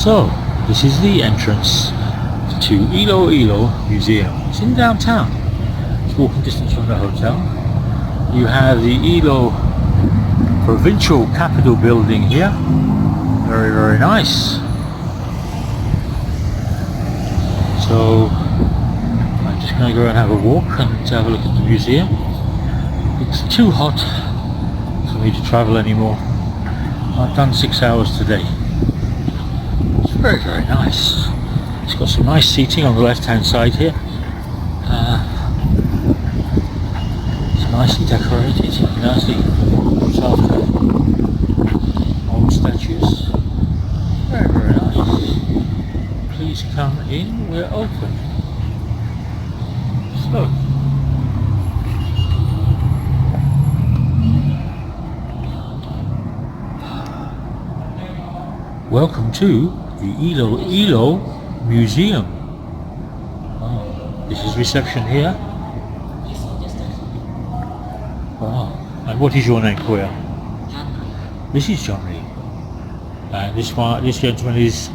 So, this is the entrance to Iloilo Museum. It's in downtown. It's walking distance from the hotel. You have the Ilo Provincial Capital building here. Very, very nice. So, I'm just going to go and have a walk and have a look at the museum. It's too hot for me to travel anymore. I've done 6 hours today. It's very, very nice. It's got some nice seating on the left hand side here. It's nicely decorated, nicely looked after. Old statues. Very, very nice. Please come in, we're open. So, welcome to the Iloilo Museum. Oh, this is reception here. Oh, and what is your name, Koya? This is John Lee. And this gentleman is...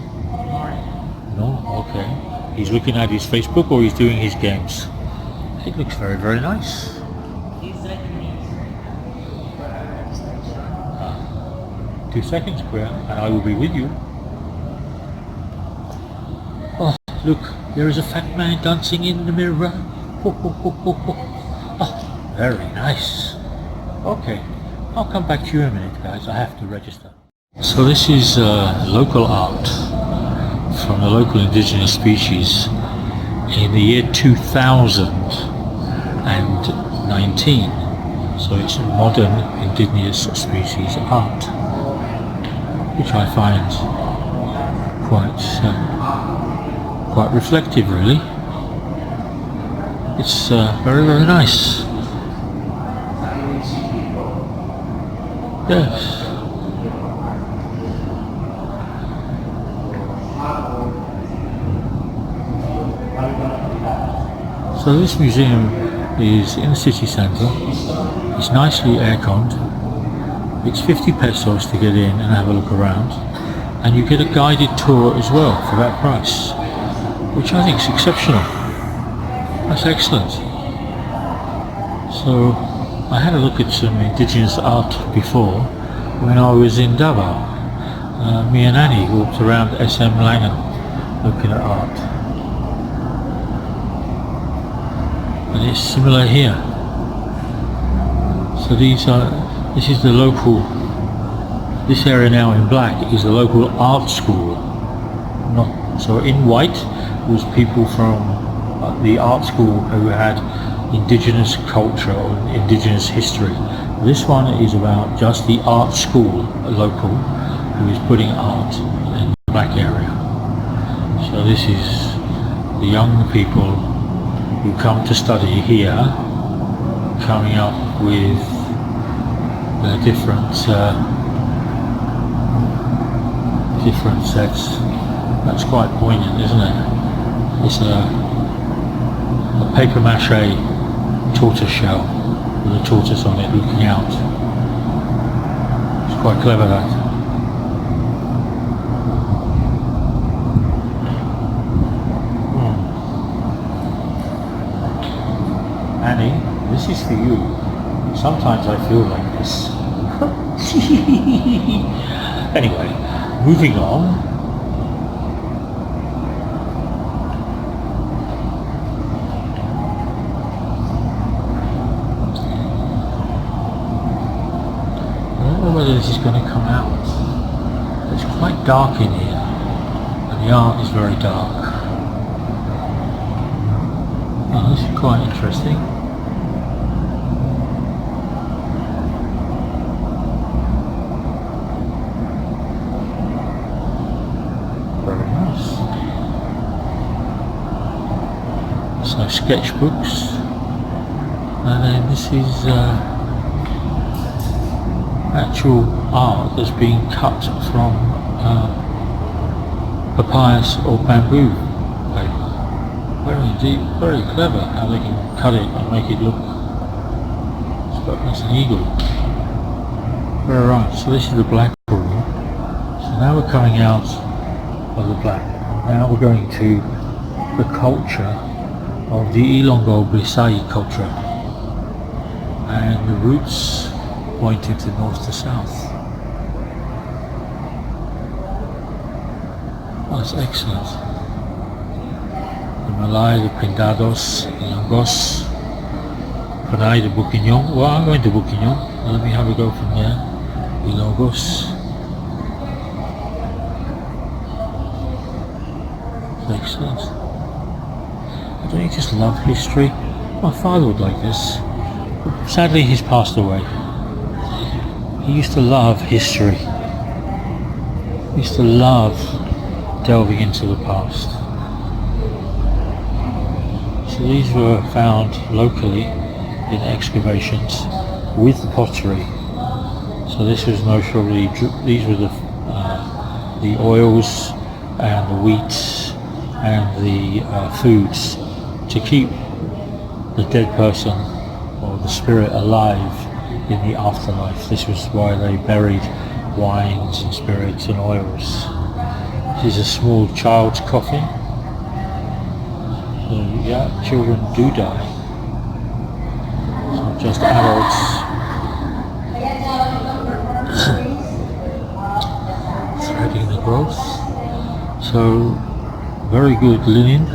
No, okay. He's looking at his Facebook or he's doing his games. It looks very, very nice. 2 seconds, Koya, and I will be with you. Oh, look, there is a fat man dancing in the mirror. Ho, ho, ho, ho, ho. Oh, very nice. Okay, I'll come back to you in a minute, guys. I have to register. So this is local art from the local indigenous species in the year 2019. So it's modern indigenous species art, which I find quite reflective, really. It's very, very nice. Yes. So this museum is in the city centre. It's nicely air-conned. It's 50 pesos to get in and have a look around, and you get a guided tour as well for that price, which I think is exceptional. That's excellent. So I had a look at some indigenous art before when I was in Davao. Me and Annie walked around SM Langen looking at art, and it's similar here. So this is the local, this area now in black is the local art school. So in white was people from the art school who had indigenous culture or indigenous history. This one is about just the art school local who is putting art in the black area. So this is the young people who come to study here, coming up with different sets. That's quite poignant, isn't it? It's a paper mache tortoise shell with a tortoise on it looking out. It's quite clever, that. Annie, this is for you. Sometimes I feel like this. Anyway, moving on. I don't know whether this is going to come out. It's quite dark in here, and the art is very dark. Oh, this is quite interesting. So sketchbooks, and then this is actual art that's being cut from papyrus or bamboo paper. Very deep, very clever how they can cut it and make it look. That's an eagle. Very right. So this is the black room. So now we're coming out of the black. Now we're going to the culture of the Ilongo Bisai culture, and the roots pointing to north to south. That's excellent. The Malay, the Pindados, the Ilonggos, Panay, the Bukidnon. Well, I'm going to Bukidnon. Let me have a go from there. Ilonggos. Excellent. Don't you just love history? My father would like this. Sadly, he's passed away. He used to love history. He used to love delving into the past. So these were found locally in excavations with pottery. So this was most probably, these were the oils and the wheats and the foods to keep the dead person or the spirit alive in the afterlife. This was why they buried wines and spirits and oils. This is a small child's coffin. So yeah, children do die. It's not just adults. Threading the growth. So very good linen.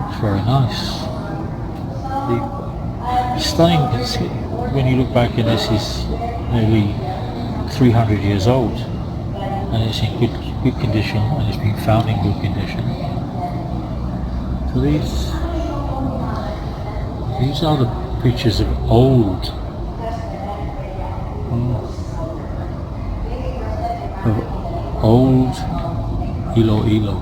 It's very nice. The stunning, when you look back, and this is nearly 300 years old, and it's in good condition, and it's been found in good condition. So these are the pictures of old Iloilo.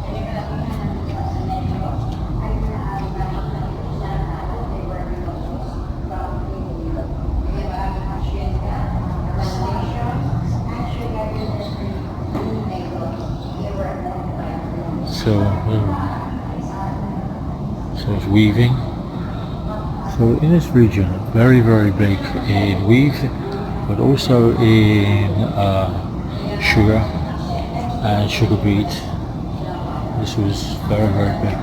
So it's weaving. So in this region, very, very big in weave, but also in sugar and sugar beet. This was very, very big.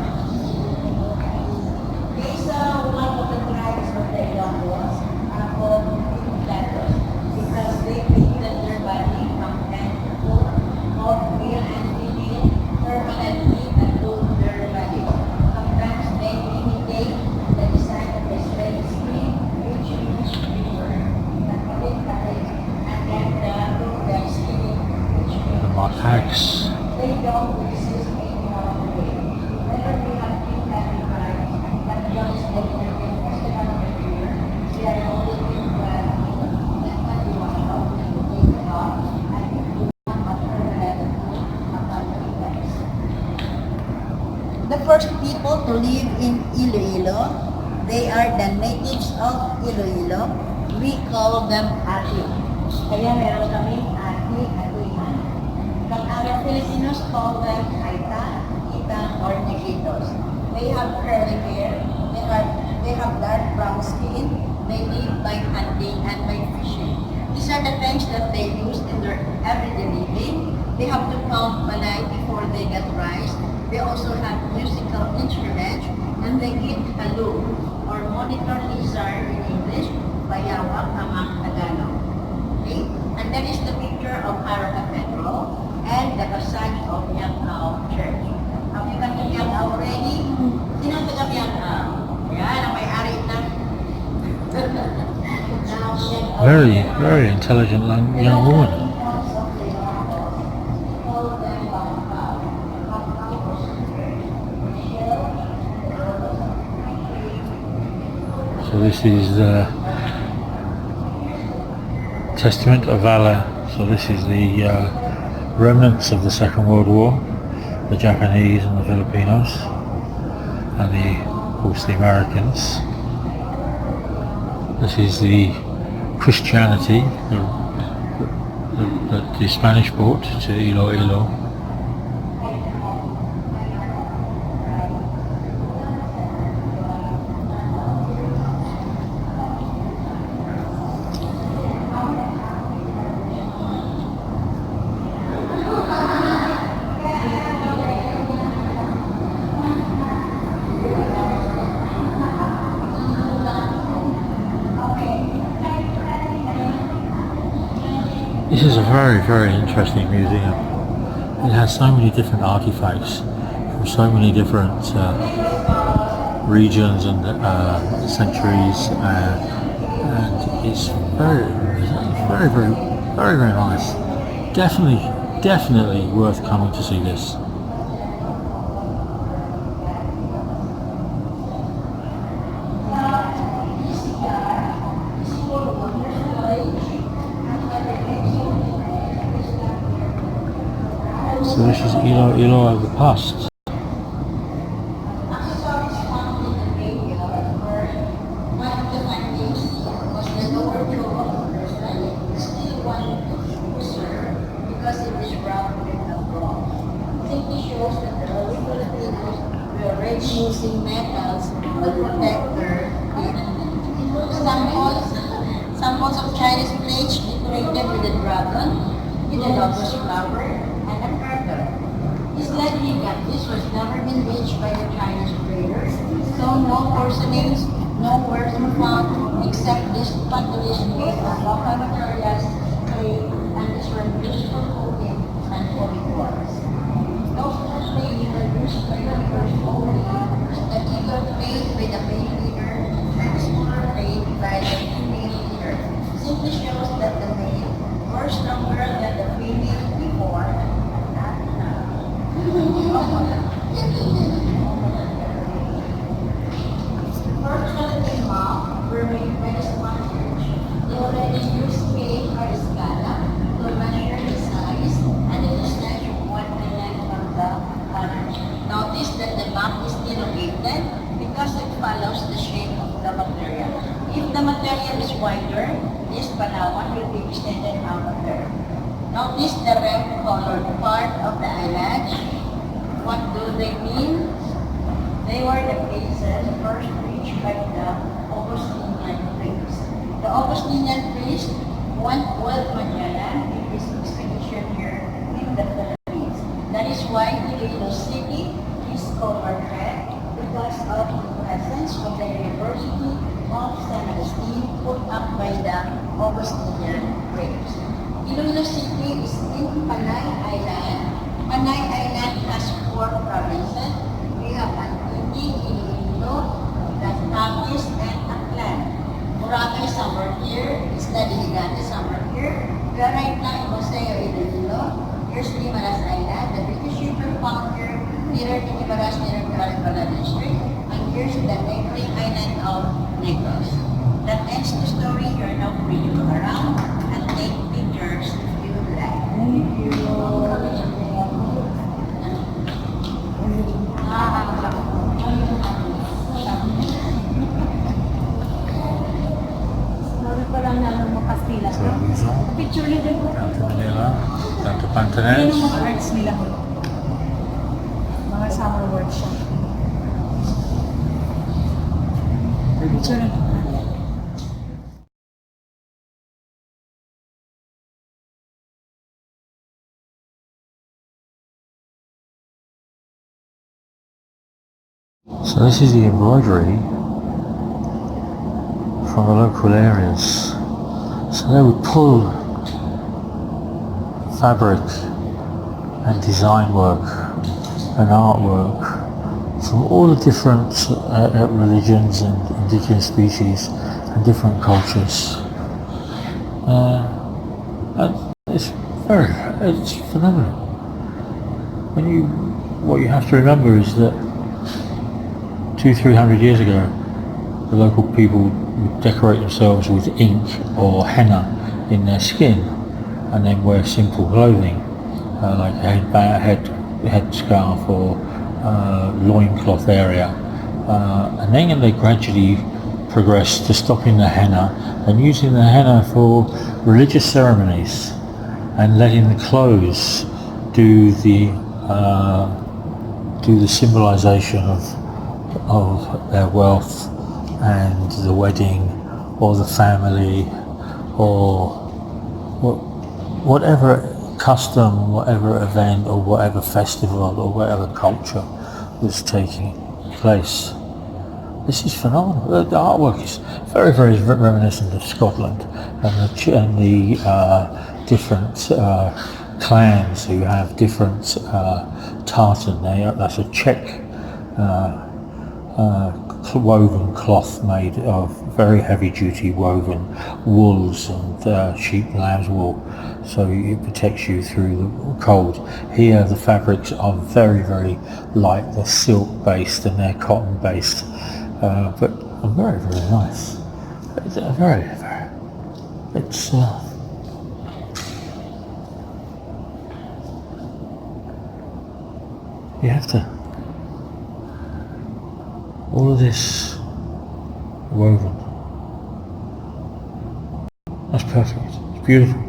Axe. The first people to live in Iloilo, they are the natives of Iloilo. We call them Ati. Kaya meron kami Ati at Uiman. But our Filipinos call them Aita, Ita, or Negritos. They have curly hair, they have dark brown skin, they live by hunting and by fishing. These are the things that they use in their everyday living. They have to count malay before they get rice. They also have musical instruments, and they eat halu, or monitor lizard in English, bayawak among Tagalog. Okay? And that is the picture of Haro Cathedral and the passage of Miangao Church. Have you got to Miangao already? Sino taga Miangao? Yan, ang may-ari na. Very, very intelligent young woman. So this is the Testament of Valor. So this is the remnants of the Second World War, the Japanese and the Filipinos, and of course the Americans. This is the Christianity that the Spanish brought to Iloilo. This is a very, very interesting museum. It has so many different artifacts from so many different regions and centuries, and it's very, very nice. Definitely worth coming to see this. So this is Iloilo of the past. Because it is round and wrong. Simply shows that the early Filipinos were already using metals to protect their samples of Chinese plates decorated with a dragon, with a lotus flower, and a turtle. It's likely that this was never been reached by the Chinese traders, so no porcelains, no wares were found except this potteries made of local materials, clay, and these were used for cooking and holy wares. Those clay were used by the first only, the eagle played by the main leader, and the smaller played by the female leader. Simply shows that the male were stronger than the female before and not now. First Philippine map were made by the Spaniards. They already used scale or scala to measure the size and the distance of one island from the other. Notice that the map is elongated because it follows the shape of the material. If the material is wider, this Palawan will be extended out there. Notice the red colored part of the island. What do they mean? They were the places first reached by the Augustinian priest. The Augustinian priest went with Magellan in his expedition here in the Philippines. That is why Iloilo City is called red because of the presence of the University of San Agustin put up by the Augustinian priest. Iloilo City is in Panay Island. Panay Island has 4 provinces. We have Antique, Iloilo, Tatis, and Aklan. Boracay somewhere here, Isla de Gigante somewhere here. We are right now in Museo Iloilo. Here's Limaras Island. The British ship were found here near to Limaras, near to Alcala district. And here's the neighboring island of Negros. That ends the story. You are now free to go around and take pictures if you would like. Thank you. So Luzon, Picture nila po. down to Manila, down to Yan Pantanes. ang mga arts nila. Mga summer workshop. Picture nila. So this is the embroidery from the local areas. So they would pull fabric and design work and artwork from all the different religions and indigenous species and different cultures. And it's phenomenal. What you have to remember is that 200-300 years ago, the local people would decorate themselves with ink or henna in their skin and then wear simple clothing like a head scarf or loincloth area. And then they gradually progressed to stopping the henna and using the henna for religious ceremonies and letting the clothes do the symbolization of their wealth and the wedding or the family or whatever custom, whatever event or whatever festival or whatever culture was taking place. This is phenomenal. The artwork is very, very reminiscent of Scotland and different clans who have different tartan. That's a Czech woven cloth made of very heavy duty woven wools and sheep and lamb's wool, so it protects you through the cold. Here the fabrics are very, very light. They're silk based and they're cotton based, but very, very nice. It's you have to, all of this woven, that's perfect, it's beautiful.